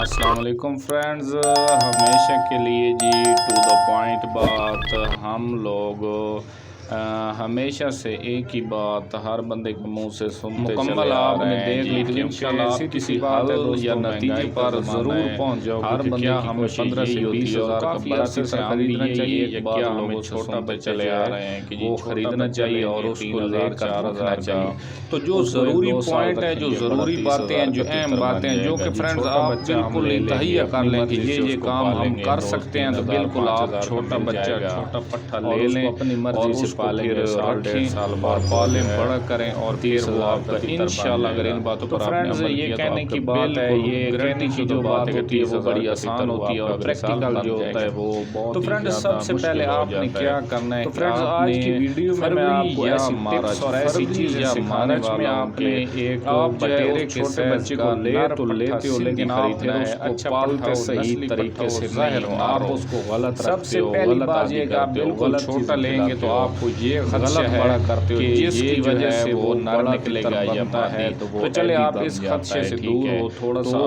السلام علیکم فرینڈز، ہمیشہ کے لیے جی ٹو دا پوائنٹ بات. ہم لوگ ہمیشہ سے ایک ہی بات ہر بندے کے منہ سے سنتے چلے آ رہے ہیں جی، کیونکہ آپ کسی حل یا نتیجے پر ضرور پہنچ جاؤ گے کہ کیا ہمیں 15 سے 20 ہزار کا بڑا تیسرا خریدنا چاہیے یا کیا ہمیں چھوٹا بچہ چلے آ رہے ہیں کہ وہ خریدنا چاہیے اور اس کو لے کر رکھنا چاہیے. تو جو ضروری پوائنٹ ہے، جو ضروری باتیں ہیں، جو اہم باتیں ہیں، جو کہ فرینڈز آپ بالکل تہیہ کر لیں کہ یہ کام ہم کر سکتے ہیں، تو بالکل آپ چھوٹا بچہ چھوٹا پٹھا لے لیں اپنی مرضی سے پالیں، رکھیں اور پالیں، بڑا کریں اور پھر وہ آپ کا انشاءاللہ اگر ان باتوں پر آپ نے عمل کیا تو آپ کی بات ہے، یہ کہنے کی جو بات ہوتی ہے وہ بڑی آسان ہوتی ہے اور پریکٹیکل جو ہوتا ہے وہ بہت ہی زیادہ مشکل ہو جاتا ہے. تو فرینڈز آپ نے کیا کرنا ہے کہ آج کی ویڈیو میں میں آپ کو ایسی ٹپس اور ایسی چیزیں سکھانے والا ہوں کہ آپ بٹیرے کے چھوٹے بچے کو لے تو لیتے ہو، لیکن آپ پھر اس کو پالتے صحیح طریقے سے ظاہر ہو، آپ اس کو غلط رکھتے ہو، غلط عادی کرتے ہو، بالکل چھوٹا لیں گے تو آپ کو یہ خدشہ ہے کہ جس کی وجہ سے وہ نر نکلے گا یا مادی. تو چلے آپ اس خدشے سے دور ہو تھوڑا سا.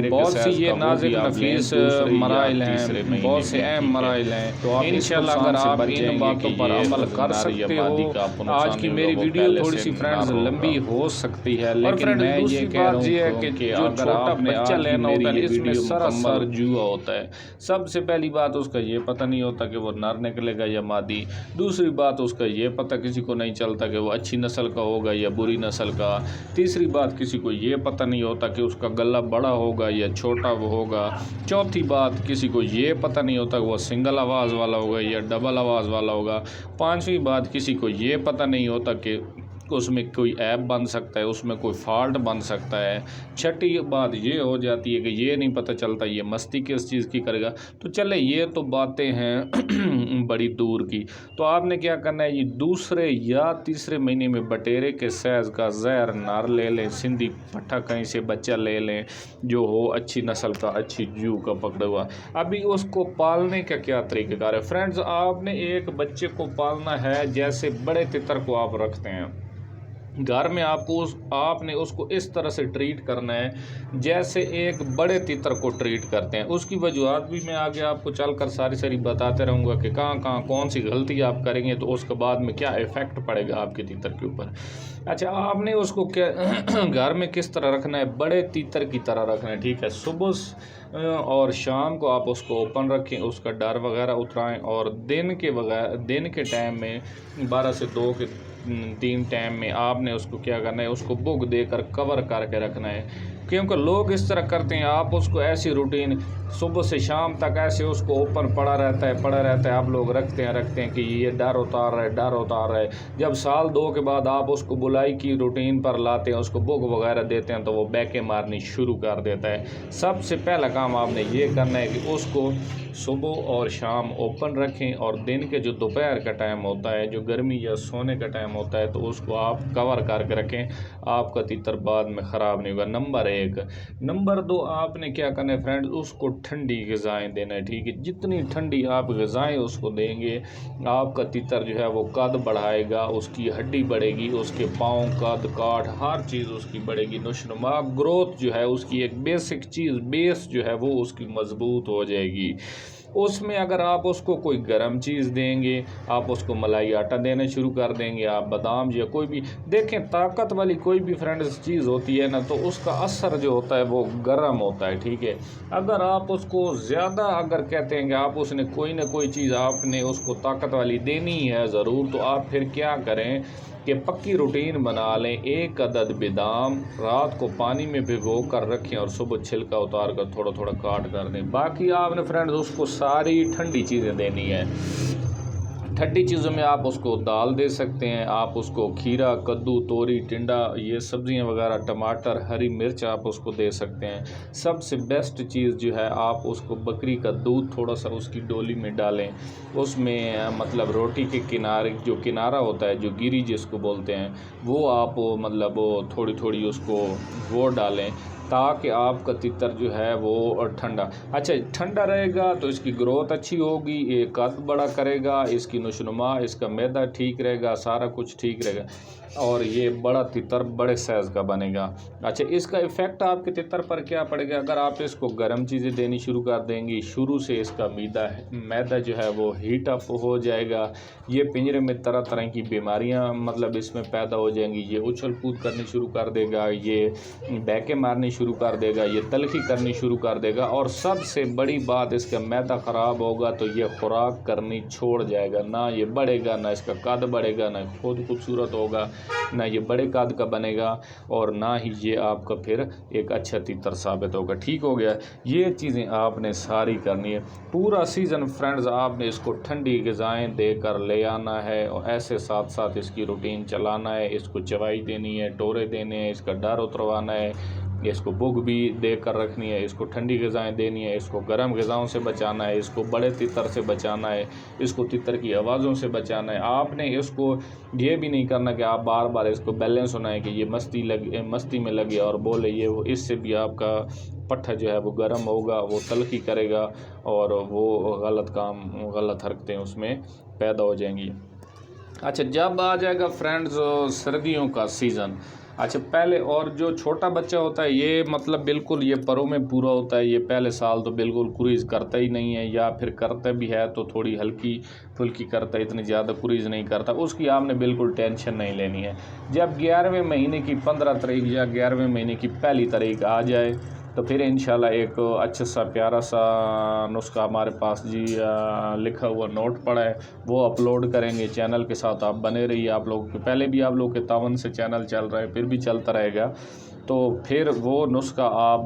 بہت سی یہ نازک نفیس مراحل ہیں، بہت سے اہم مراحل ہیں. انشاءاللہ اگر آپ ان باتوں پر عمل کر سکتے ہو، آج کی میری ویڈیو تھوڑی سی فرینڈز لمبی ہو سکتی ہے، لیکن میں یہ کہہ رہا ہوں کہ جو چھوٹا بچہ لینا ہوتا ہے اس میں سراسر جوا ہوتا ہے. سب سے پہلی بات اس کا یہ پتہ نہیں ہوتا کہ وہ نر نکلے گا یا مادی. دوسری بات اس کا یہ پتہ کسی کو نہیں چلتا کہ وہ اچھی نسل کا ہوگا یا بری نسل کا. تیسری بات کسی کو یہ پتہ نہیں ہوتا کہ اس کا گلا بڑا ہوگا یا چھوٹا وہ ہوگا. چوتھی بات کسی کو یہ پتہ نہیں ہوتا کہ وہ سنگل آواز والا ہوگا یا ڈبل آواز والا ہوگا. پانچویں بات کسی کو یہ پتہ نہیں ہوتا کہ اس میں کوئی ایپ بن سکتا ہے، اس میں کوئی فالٹ بن سکتا ہے. چھٹی بات یہ ہو جاتی ہے کہ یہ نہیں پتہ چلتا یہ مستی کس چیز کی کرے گا. تو چلے یہ تو باتیں ہیں بڑی دور کی. تو آپ نے کیا کرنا ہے، یہ دوسرے یا تیسرے مہینے میں بٹیرے کے سائز کا زہر نر لے لیں، سندھی پٹھا کہیں سے بچہ لے لیں جو ہو اچھی نسل کا، اچھی جو کا پکڑا ہوا. ابھی اس کو پالنے کا کیا طریقہ کار ہے فرینڈز؟ آپ نے ایک بچے کو پالنا ہے جیسے بڑے تتر کو آپ رکھتے ہیں گھر میں. آپ نے اس کو اس طرح سے ٹریٹ کرنا ہے جیسے ایک بڑے تیتر کو ٹریٹ کرتے ہیں. اس کی وجوہات بھی میں آگے آپ کو چل کر ساری بتاتے رہوں گا کہ کہاں کون سی غلطی آپ کریں گے تو اس کے بعد میں کیا ایفیکٹ پڑے گا آپ کے تیتر کے اوپر. اچھا، آپ نے اس کو کیا گھر میں کس طرح رکھنا ہے؟ بڑے تیتر کی طرح رکھنا ہے، ٹھیک ہے. صبح اور شام کو آپ اس کو اوپن رکھیں، اس کا ڈر وغیرہ اترائیں، اور دن کے ٹائم میں 12 سے 2 کے 3 ٹائم میں آپ نے اس کو کیا کرنا ہے، اس کو بک دے کر کور کر کے رکھنا ہے. کیونکہ لوگ اس طرح کرتے ہیں، آپ اس کو ایسی روٹین صبح سے شام تک ایسے اس کو اوپن پڑا رہتا ہے. آپ لوگ رکھتے ہیں کہ یہ ڈر اتار رہا ہے. جب سال 2 کے بعد آپ اس کو بلائی کی روٹین پر لاتے ہیں، اس کو بک وغیرہ دیتے ہیں تو وہ بیکیں مارنی شروع کر دیتا ہے. سب سے پہلا کام آپ نے یہ کرنا ہے کہ اس کو صبح اور شام اوپن رکھیں، اور دن کے جو دوپہر کا ٹائم ہوتا ہے، جو گرمی یا سونے کا ٹائم ہوتا ہے، تو اس کو آپ کور کر کے رکھیں. آپ کا تیتر بعد میں خراب نہیں ہوگا. نمبر 1. نمبر 2، آپ نے کیا کرنا ہے فرینڈ؟ اس کو ٹھنڈی غذائیں دینا ہے، ٹھیک ہے. جتنی ٹھنڈی آپ غذائیں اس کو دیں گے، آپ کا تیتر جو ہے وہ قد بڑھائے گا، اس کی ہڈی بڑھے گی، اس کے پاؤں قد کاٹ ہر چیز اس کی بڑھے گی. نشوونما گروتھ جو ہے اس کی ایک بیسک چیز بیس جو ہے وہ اس کی مضبوط ہو جائے گی. اس میں اگر آپ اس کو کوئی گرم چیز دیں گے، آپ اس کو ملائی آٹا دینا شروع کر دیں گے، آپ بادام یا کوئی بھی دیکھیں طاقت والی کوئی بھی فرینڈز چیز ہوتی ہے نا، تو اس کا اثر جو ہوتا ہے وہ گرم ہوتا ہے، ٹھیک ہے. اگر آپ اس کو زیادہ اگر کہتے ہیں کہ آپ اس نے کوئی نہ کوئی چیز آپ نے اس کو طاقت والی دینی ہے ضرور، تو آپ پھر کیا کریں کہ پکی روٹین بنا لیں. 1 عدد بادام رات کو پانی میں بھگو کر رکھیں اور صبح چھلکا اتار کر تھوڑا کاٹ کر دیں. باقی آپ نے فرینڈز اس کو ساری ٹھنڈی چیزیں دینی ہے. ٹھنڈی چیزوں میں آپ اس کو دال دے سکتے ہیں، آپ اس کو کھیرا، کدو، توری، ٹنڈا، یہ سبزیاں وغیرہ، ٹماٹر، ہری مرچ آپ اس کو دے سکتے ہیں. سب سے بیسٹ چیز جو ہے، آپ اس کو بکری کا دودھ تھوڑا سا اس کی ڈولی میں ڈالیں. اس میں مطلب روٹی کے کنارے جو کنارہ ہوتا ہے، جو گری جس کو بولتے ہیں، وہ آپ مطلب تھوڑی اس کو وہ ڈالیں تاکہ آپ کا تیتر جو ہے وہ ٹھنڈا رہے گا تو اس کی گروتھ اچھی ہوگی، یہ قد بڑا کرے گا، اس کی نشوونما، اس کا معدہ ٹھیک رہے گا، سارا کچھ ٹھیک رہے گا. اور یہ بڑا تتر بڑے سائز کا بنے گا۔ اچھا، اس کا ایفیکٹ آپ کے تتر پر کیا پڑے گا؟ اگر آپ اس کو گرم چیزیں دینی شروع کر دیں گی، شروع سے اس کا میدہ جو ہے وہ ہیٹ اپ ہو جائے گا، یہ پنجرے میں طرح طرح کی بیماریاں مطلب اس میں پیدا ہو جائیں گی، یہ اچھل کود کرنی شروع کر دے گا، یہ بیکیں مارنی شروع کر دے گا، یہ تلخی کرنی شروع کر دے گا، اور سب سے بڑی بات اس کا میدہ خراب ہوگا تو یہ خوراک کرنی چھوڑ جائے گا، نہ یہ بڑھے گا، نہ اس کا قد بڑھے گا، نہ خود خوبصورت ہوگا، نہ یہ بڑے قد کا بنے گا، اور نہ ہی یہ آپ کا پھر ایک اچھا تیتر ثابت ہوگا۔ ٹھیک ہو گیا؟ یہ چیزیں آپ نے ساری کرنی ہے پورا سیزن فرینڈز۔ آپ نے اس کو ٹھنڈی غذائیں دے کر لے آنا ہے، اور ایسے ساتھ ساتھ اس کی روٹین چلانا ہے، اس کو چوائی دینی ہے، ٹورے دینے ہیں، اس کا ڈر اتروانا ہے، اس کو بھوک بھی دے کر رکھنی ہے، اس کو ٹھنڈی غذائیں دینی ہے، اس کو گرم غذاؤں سے بچانا ہے، اس کو بڑے تتر سے بچانا ہے، اس کو تتر کی آوازوں سے بچانا ہے۔ آپ نے اس کو یہ بھی نہیں کرنا کہ آپ بار بار اس کو بیلنس ہونا ہے کہ یہ مستی میں لگے اور بولے یہ وہ، اس سے بھی آپ کا پٹھا جو ہے وہ گرم ہوگا، وہ تلخی کرے گا، اور وہ غلط حرکتیں اس میں پیدا ہو جائیں گی۔ اچھا، جب آ جائے گا فرینڈز سردیوں کا سیزن، اچھا پہلے، اور جو چھوٹا بچہ ہوتا ہے یہ مطلب بالکل یہ پروں میں پورا ہوتا ہے، یہ پہلے سال تو بالکل کوریز کرتا ہی نہیں ہے، یا پھر کرتا بھی ہے تو تھوڑی ہلکی پھلکی کرتا ہے، اتنی زیادہ کوریز نہیں کرتا، اس کی آپ نے بالکل ٹینشن نہیں لینی ہے۔ جب 11ویں مہینے کی 15 تاریخ یا 11ویں مہینے کی پہلی تاریخ آ جائے تو پھر انشاءاللہ ایک اچھا سا پیارا سا نسخہ ہمارے پاس جی لکھا ہوا نوٹ پڑا ہے، وہ اپلوڈ کریں گے چینل کے ساتھ۔ آپ بنے رہیے، آپ لوگوں کے پہلے بھی آپ لوگوں کے تعاون سے چینل چل رہا ہے، پھر بھی چلتا رہے گا، تو پھر وہ نسخہ آپ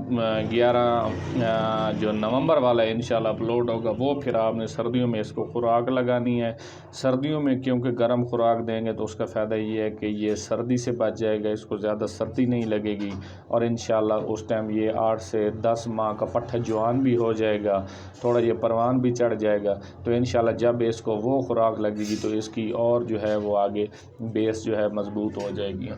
11 جو نومبر والا ہے انشاءاللہ اپلوڈ ہوگا، وہ پھر آپ نے سردیوں میں اس کو خوراک لگانی ہے۔ سردیوں میں کیونکہ گرم خوراک دیں گے تو اس کا فائدہ یہ ہے کہ یہ سردی سے بچ جائے گا، اس کو زیادہ سردی نہیں لگے گی، اور انشاءاللہ اس ٹائم یہ 8 سے 10 ماہ کا پٹھا جوان بھی ہو جائے گا، تھوڑا یہ پروان بھی چڑھ جائے گا، تو انشاءاللہ جب اس کو وہ خوراک لگے گی تو اس کی اور جو ہے وہ آگے بیس جو ہے مضبوط ہو جائے گی۔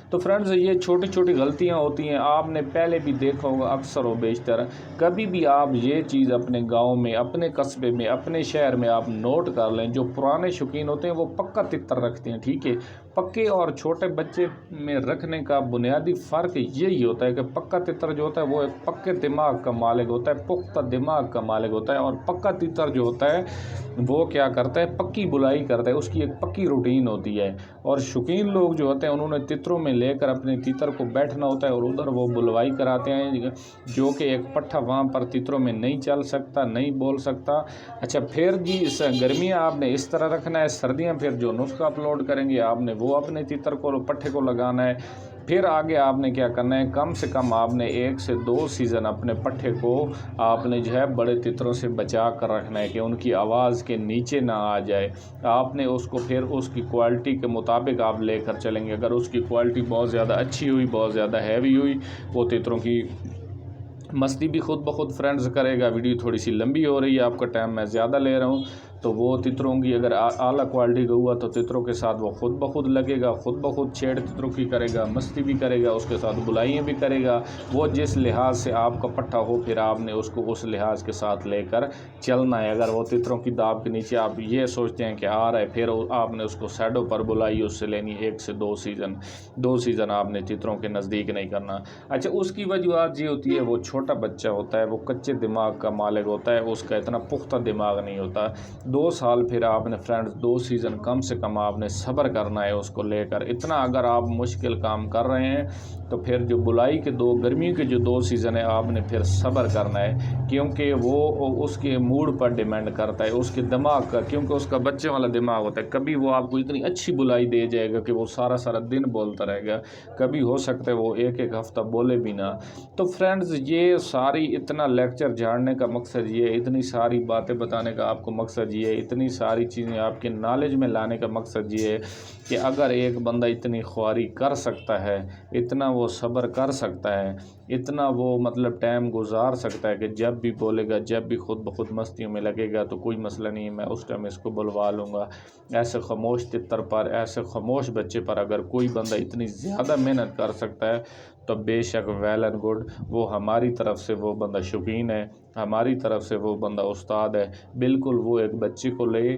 تو فرینڈز یہ چھوٹی چھوٹی غلطیاں ہوتی ہیں، آپ نے پہلے بھی دیکھا ہوگا اکثر و بیشتر، کبھی بھی آپ یہ چیز اپنے گاؤں میں، اپنے قصبے میں، اپنے شہر میں آپ نوٹ کر لیں، جو پرانے شوقین ہوتے ہیں وہ پکا تتر رکھتے ہیں، ٹھیک ہے؟ پکے اور چھوٹے بچے میں رکھنے کا بنیادی فرق یہی ہوتا ہے کہ پکا تتر جو ہوتا ہے وہ ایک پکے دماغ کا مالک ہوتا ہے، پختہ دماغ کا مالک ہوتا ہے، اور پکا تتر جو ہوتا ہے وہ کیا کرتا ہے، پکی بلائی کرتا ہے، اس کی ایک پکی روٹین ہوتی ہے، اور شوقین لوگ جو ہوتے ہیں انہوں نے تتروں میں لے کر اپنے تتر کو بیٹھنا ہوتا ہے، اور ادھر وہ بلوائی کراتے ہیں، جو کہ ایک پٹھا وہاں پر تتروں میں نہیں چل سکتا، نہیں بول سکتا۔ اچھا پھر جی اس گرمیاں آپ نے اس طرح رکھنا ہے، سردیاں پھر جو نسخہ اپلوڈ کریں گے آپ نے وہ اپنے تتر کو پٹھے کو لگانا ہے۔ پھر آگے آپ نے کیا کرنا ہے، کم سے کم آپ نے 1 سے 2 سیزن اپنے پٹھے کو آپ نے جو ہے بڑے تتروں سے بچا کر رکھنا ہے کہ ان کی آواز کے نیچے نہ آ جائے۔ آپ نے اس کو پھر اس کی کوالٹی کے مطابق آپ لے کر چلیں گے، اگر اس کی کوالٹی بہت زیادہ اچھی ہوئی، بہت زیادہ ہیوی ہوئی، وہ تتروں کی مستی بھی خود بخود فرینڈز کرے گا۔ ویڈیو تھوڑی سی لمبی ہو رہی ہے، آپ کا ٹائم میں زیادہ لے رہا ہوں، تو وہ تتروں کی اگر اعلیٰ کوالٹی کا ہوا تو تتروں کے ساتھ وہ خود بخود لگے گا، خود بخود چھیڑ تتروں کی کرے گا، مستی بھی کرے گا، اس کے ساتھ بلائیاں بھی کرے گا، وہ جس لحاظ سے آپ کا پٹھا ہو پھر آپ نے اس کو اس لحاظ کے ساتھ لے کر چلنا ہے۔ اگر وہ تتروں کی داب کے نیچے آپ یہ سوچتے ہیں کہ آ رہا ہے، پھر آپ نے اس کو سیڈوں پر بلائی اس سے لینی 1 سے 2 سیزن آپ نے تتروں کے نزدیک نہیں کرنا۔ اچھا اس کی وجوہات یہ ہوتی ہے، وہ چھوٹا بچہ ہوتا ہے، وہ کچے دماغ کا مالک ہوتا ہے، اس کا اتنا پختہ دماغ نہیں ہوتا۔ 2 سال پھر آپ نے فرینڈز 2 سیزن کم سے کم آپ نے صبر کرنا ہے اس کو لے کر۔ اتنا اگر آپ مشکل کام کر رہے ہیں تو پھر جو بلائی کے گرمیوں کے جو 2 سیزن ہیں آپ نے پھر صبر کرنا ہے، کیونکہ وہ اس کے موڈ پر ڈیمینڈ کرتا ہے، اس کے دماغ کا، کیونکہ اس کا بچے والا دماغ ہوتا ہے۔ کبھی وہ آپ کو اتنی اچھی بلائی دے جائے گا کہ وہ سارا دن بولتا رہے گا، کبھی ہو سکتا ہے وہ ایک ہفتہ بولے بھی نہ۔ تو فرینڈز یہ ساری اتنا لیکچر جھاڑنے کا مقصد یہ، اتنی ساری باتیں بتانے کا آپ کو مقصد یہ، اتنی ساری چیزیں آپ کے نالج میں لانے کا مقصد یہ ہے کہ اگر ایک بندہ اتنی خواری کر سکتا ہے، اتنا وہ صبر کر سکتا ہے، اتنا وہ مطلب ٹائم گزار سکتا ہے کہ جب بھی بولے گا، جب بھی خود بخود مستیوں میں لگے گا تو کوئی مسئلہ نہیں ہے، میں اس ٹائم اس کو بلوا لوں گا۔ ایسے خاموش تتر پر، ایسے خاموش بچے پر اگر کوئی بندہ اتنی زیادہ محنت کر سکتا ہے تو بے شک ویل اینڈ گڈ، وہ ہماری طرف سے وہ بندہ شوقین ہے، ہماری طرف سے وہ بندہ استاد ہے۔ بالکل وہ ایک بچے کو لے،